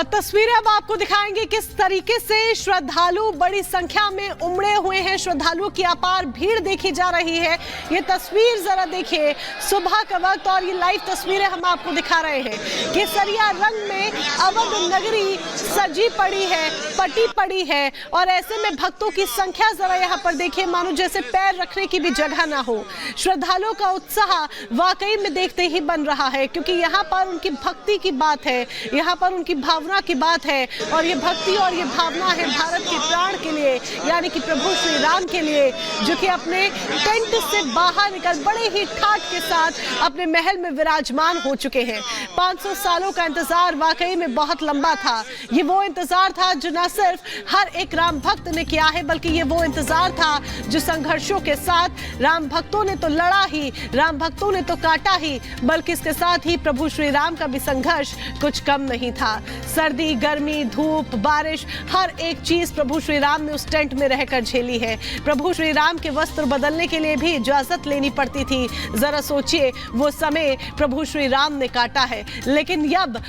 और तस्वीरें अब आपको दिखाएंगे किस तरीके से श्रद्धालु बड़ी संख्या में उमड़े हुए हैं। श्रद्धालुओं की अपार भीड़ देखी जा रही है। ये तस्वीर जरा देखिए, सुबह का वक्त और ये लाइव तस्वीरें हम आपको दिखा रहे हैं। केसरिया रंग में अवध नगरी सजी पड़ी है, पटी पड़ी है और ऐसे में भक्तों की संख्या जरा यहाँ पर देखिए, मानो जैसे पैर रखने की भी जगह ना हो। श्रद्धालुओं का उत्साह वाकई में देखते ही बन रहा है, क्योंकि यहाँ पर उनकी भक्ति की बात है, यहाँ पर उनकी भावना की बात है। और ये भक्ति और ये भावना है भारत के प्राण के लिए, यानी कि प्रभु श्री राम के लिए, जो कि अपने टेंट से बाहर निकल बड़े ही ठाठ के साथ अपने महल में विराजमान हो चुके हैं। 500 सालों का इंतजार वाकई में बहुत लंबा था। ये वो इंतजार था जो न सिर्फ हर एक राम भक्त ने किया है, बल्कि ये वो इंतजार था जो संघर्षों के साथ राम भक्तों ने तो लड़ा ही, राम भक्तों ने तो काटा ही, बल्कि इसके साथ ही प्रभु श्री राम का भी संघर्ष कुछ कम नहीं था। सर्दी, गर्मी, धूप, बारिश, हर एक चीज प्रभु श्री राम ने उस टेंट में रहकर झेली है। प्रभु श्री राम के वस्त्र बदलने के लिए भी इजाजत लेनी पड़ती थी। जरा सोचिए, वो समय प्रभु श्री राम ने काटा है। लेकिन अब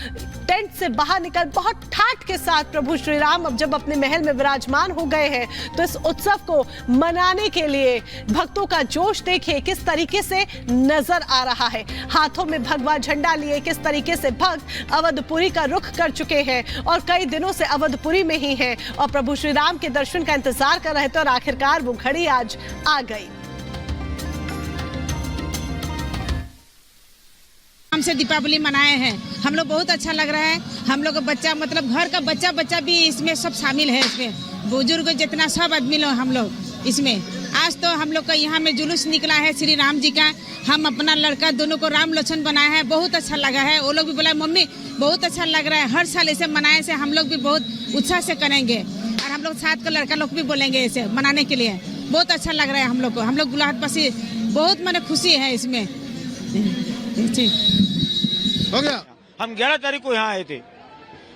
टेंट से बाहर निकल बहुत ठाठ के साथ प्रभु श्री राम अब जब अपने महल में विराजमान हो गए हैं, तो इस उत्सव को मनाने के लिए भक्तों का जोश देखिए किस तरीके से नजर आ रहा है। हाथों में भगवा झंडा लिए किस तरीके से भक्त अवधपुरी का रुख कर चुके हैं और कई दिनों से अवधपुरी में ही हैं और प्रभु श्री राम के दर्शन का इंतजार कर रहे थे और आखिरकार वो घड़ी आज आ गई। हमसे दीपावली मनाए हैं, हम लोग बहुत अच्छा लग रहा है। हम लोग बच्चा मतलब घर का बच्चा भी इसमें सब शामिल है। इसमें बुजुर्ग जितना सब आदमी लोग हम लोग इसमें। आज तो हम लोग का यहाँ में जुलूस निकला है श्री राम जी का। हम अपना लड़का दोनों को राम लक्ष्मण बनाए हैं, बहुत अच्छा लगा है। वो लोग भी बोला मम्मी बहुत अच्छा लग रहा है, हर साल ऐसे मनाए से हम लोग भी बहुत उत्साह से करेंगे। और हम लोग साथ का लड़का लोग भी बोलेंगे ऐसे मनाने के लिए। बहुत अच्छा लग रहा है हम लोग को। हम लोग गुलाब पसी बहुत मैंने खुशी है इसमें। हो गया। हम 11 तारीख को यहाँ आए थे,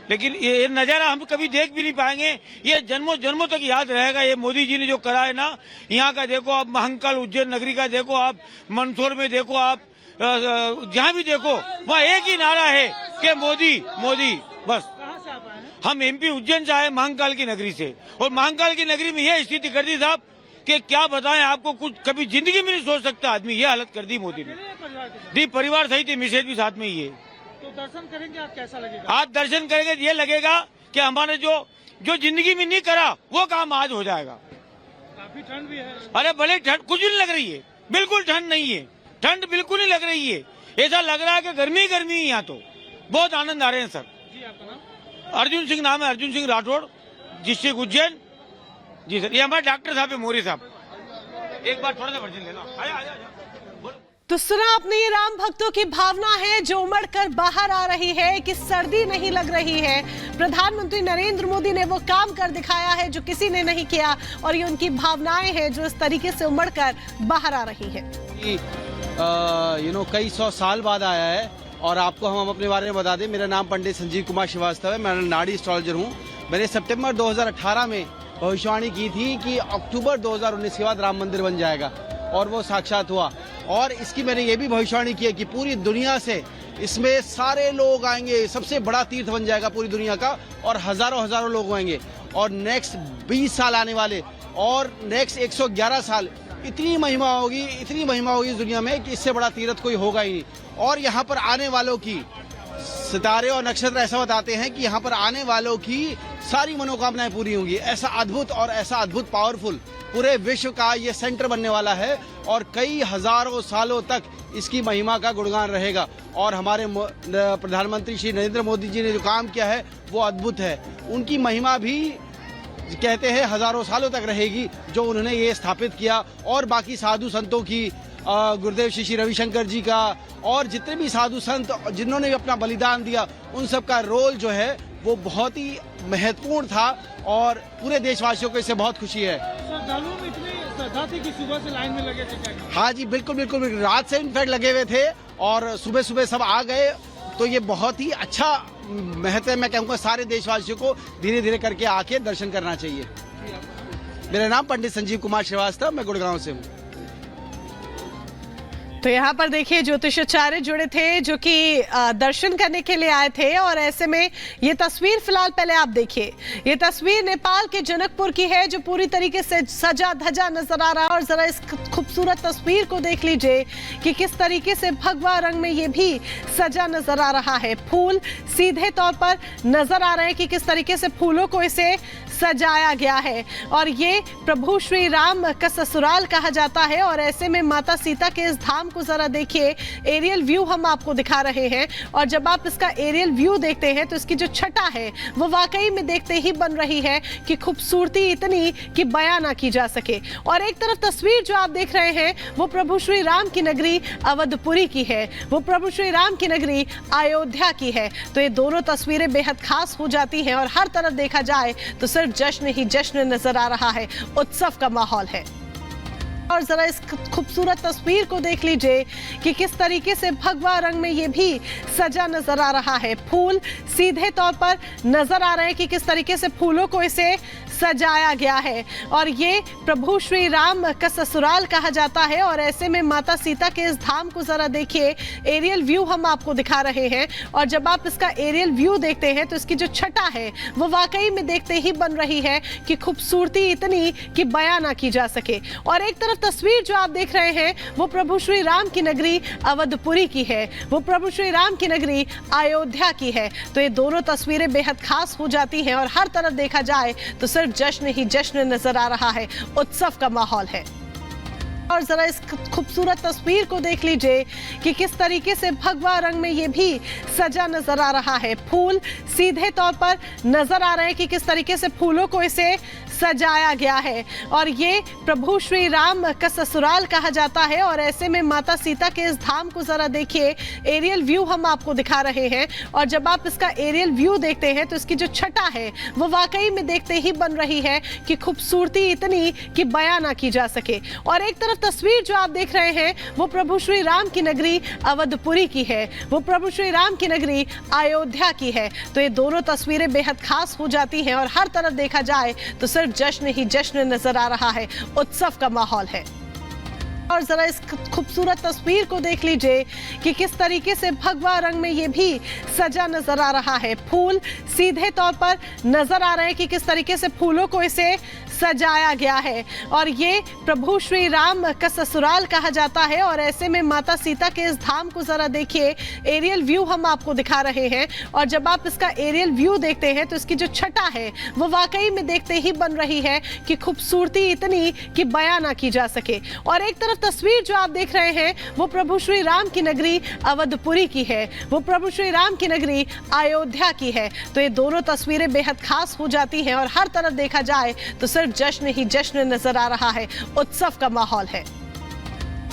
लेकिन ये नज़ारा हम कभी देख भी नहीं पाएंगे। ये जन्मों जन्मों तक याद रहेगा। ये मोदी जी ने जो करा है ना, यहाँ का देखो आप, महंकाल उज्जैन नगरी का देखो आप, मंदसौर में देखो आप, जहाँ भी देखो वहाँ एक ही नारा है कि मोदी मोदी। बस हम एमपी उज्जैन से आए, महंकाल की नगरी से, और महंकाल की नगरी में ये स्थिति कर दी साहब कि क्या बताएं आपको, कुछ कभी जिंदगी में नहीं सोच सकता आदमी। ये हालत कर दी मोदी ने। दी परिवार सही थी, मिसेज भी साथ में ही है। तो दर्शन करेंगे आप, कैसा लगेगा? आज दर्शन करेंगे, ये लगेगा कि हमारे जो जिंदगी में नहीं करा वो काम आज हो जाएगा। काफी ठंड भी है। अरे भले ठंड कुछ भी नहीं लग रही है, बिल्कुल ठंड नहीं है, ठंड बिल्कुल नहीं लग रही है। ऐसा लग रहा है कि गर्मी गर्मी है। यहाँ तो बहुत आनंद आ रहे हैं सर। जी आपका नाम? अर्जुन सिंह नाम है, अर्जुन सिंह राठौड़, डिस्ट्रिक्ट उज्जैन। जी सर, ये हमारे डॉक्टर साहब है, मोरी साहब। एक बार थोड़ा सा वर्जन लेना। आया। तो सुना आपने, ये राम भक्तों की भावना है जो उमड़ कर बाहर आ रही है कि सर्दी नहीं लग रही है। प्रधानमंत्री नरेंद्र मोदी ने वो काम कर दिखाया है जो किसी ने नहीं किया, और ये उनकी भावनाएं हैं जो इस तरीके से उमड़ कर बाहर आ रही है। कई 100 साल बाद आया है। और आपको हम अपने बारे में बता दें, मेरा नाम पंडित संजीव कुमार श्रीवास्तव है, मैं नाड़ी एस्ट्रोलॉजर हूँ। मैंने सितंबर 2018 में भविष्यवाणी की थी कि अक्टूबर 2019 के बाद राम मंदिर बन जाएगा, और वो साक्षात हुआ। और इसकी मैंने ये भी भविष्यवाणी की है कि पूरी दुनिया से इसमें सारे लोग आएंगे, सबसे बड़ा तीर्थ बन जाएगा पूरी दुनिया का, और हजारों लोग आएंगे। और नेक्स्ट 20 साल आने वाले, और नेक्स्ट 111 साल इतनी महिमा होगी इस दुनिया में कि इससे बड़ा तीर्थ कोई होगा ही नहीं। और यहाँ पर आने वालों की, सितारे और नक्षत्र ऐसा बताते हैं कि यहाँ पर आने वालों की सारी मनोकामनाएं पूरी होंगी। ऐसा अद्भुत पावरफुल पूरे विश्व का ये सेंटर बनने वाला है, और कई हजारों सालों तक इसकी महिमा का गुणगान रहेगा। और हमारे प्रधानमंत्री श्री नरेंद्र मोदी जी ने जो काम किया है वो अद्भुत है। उनकी महिमा भी कहते हैं हजारों सालों तक रहेगी, जो उन्होंने ये स्थापित किया। और बाकी साधु संतों की, गुरुदेव श्री रविशंकर जी का, और जितने भी साधु संत जिन्होंने अपना बलिदान दिया, उन सब का रोल जो है वो बहुत ही महत्वपूर्ण था। और पूरे देशवासियों को इससे बहुत खुशी है। श्रद्धालुओं में इतनी श्रद्धा थी कि सुबह से लाइन में लगे थे क्या? हाँ जी, बिल्कुल, रात से इनफैक्ट लगे हुए थे, और सुबह सब आ गए। तो ये बहुत ही अच्छा महत्व है। मैं कहूँगा सारे देशवासियों को धीरे धीरे करके आके दर्शन करना चाहिए। मेरा नाम पंडित संजीव कुमार श्रीवास्तव, मैं गुड़गांव से हूँ। तो यहाँ पर देखिए ज्योतिषाचार्य जुड़े थे जो कि दर्शन करने के लिए आए थे और ऐसे में ये तस्वीर फिलहाल पहले आप देखिए। ये तस्वीर नेपाल के जनकपुर की है जो पूरी तरीके से सजा धजा नजर आ रहा है और जरा इस खूबसूरत तस्वीर को देख लीजिए कि किस तरीके से भगवा रंग में ये भी सजा नजर आ रहा है। फूल सीधे तौर पर नजर आ रहे हैं कि किस तरीके से फूलों को इसे सजाया गया है और ये प्रभु श्री राम का ससुराल कहा जाता है और ऐसे में माता सीता के इस धाम को जरा देखिए। एरियल व्यू हम आपको दिखा रहे हैं और जब आप इसका एरियल व्यू देखते हैं तो इसकी जो छटा है वो वाकई में देखते ही बन रही है कि खूबसूरती इतनी कि बयां ना की जा सके। और एक तरफ तस्वीर जो आप देख रहे हैं वो प्रभु श्री राम की नगरी अवधपुरी की है, वो प्रभु श्री राम की नगरी अयोध्या की है। तो ये दोनों तस्वीरें बेहद खास हो जाती हैं और हर तरफ देखा जाए तो सिर्फ जश्न ही जश्न नजर आ रहा है, उत्सव का माहौल है। और जरा इस खूबसूरत तस्वीर को देख लीजिए कि किस तरीके से भगवा रंग में ये भी सजा नजर आ रहा है। फूल सीधे तौर पर नजर आ रहे हैं कि किस तरीके से फूलों को इसे सजाया गया है और ये प्रभु श्री राम का ससुराल कहा जाता है और ऐसे में माता सीता के इस धाम को जरा देखिए। एरियल व्यू हम आपको दिखा रहे हैं और जब आप इसका एरियल व्यू देखते हैं तो इसकी जो छटा है वो वाकई में देखते ही बन रही है कि खूबसूरती इतनी कि बयां ना की जा सके। और एक तरफ तस्वीर जो आप देख रहे हैं वो प्रभु श्री राम की नगरी अवधपुरी की है, वो प्रभु श्री राम की नगरी अयोध्या की है। तो ये दोनों तस्वीरें बेहद खास हो जाती हैं और हर तरफ देखा जाए तो सिर्फ जश्न ही जश्न नजर आ रहा है, उत्सव का माहौल है। और जरा इस खूबसूरत तस्वीर को देख लीजिए कि किस तरीके से भगवा रंग में ये भी सजा नजर आ रहा है। फूल सीधे तौर पर नजर आ रहे हैं कि किस तरीके से फूलों को इसे सजाया गया है और ये प्रभु श्री राम का ससुराल कहा जाता है और ऐसे में माता सीता के इस धाम को जरा देखिए। एरियल व्यू हम आपको दिखा रहे हैं और जब आप इसका एरियल व्यू देखते हैं तो इसकी जो छटा है वो वाकई में देखते ही बन रही है कि खूबसूरती इतनी कि बयां ना की जा सके। और एक तरफ तस्वीर जो आप देख रहे हैं वो प्रभु श्री राम की नगरी अवधपुरी की है, वो प्रभु श्री राम की नगरी अयोध्या की है। तो ये दोनों तस्वीरें बेहद खास हो जाती हैं और हर तरफ देखा जाए तो सिर्फ जश्न ही जश्न नजर आ रहा है, उत्सव का माहौल है। और जरा इस खूबसूरत तस्वीर को देख लीजिए कि किस तरीके से भगवा रंग में ये भी सजा नजर आ रहा है। फूल सीधे तौर पर नजर आ रहे हैं कि किस तरीके से फूलों को इसे सजाया गया है और ये प्रभु श्री राम का ससुराल कहा जाता है और ऐसे में माता सीता के इस धाम को जरा देखिए। एरियल व्यू हम आपको दिखा रहे हैं और जब आप इसका एरियल व्यू देखते हैं तो इसकी जो छटा है वो वाकई में देखते ही बन रही है कि खूबसूरती इतनी कि बयां ना की जा सके। और एक तरफ तस्वीर जो आप देख रहे हैं वो प्रभु श्री राम की नगरी अवधपुरी की है, वो प्रभु श्री राम की नगरी अयोध्या की है। तो ये दोनों तस्वीरें बेहद खास हो जाती हैं और हर तरफ देखा जाए तो सिर्फ जश्न ही जश्न नजर आ रहा है, उत्सव का माहौल है।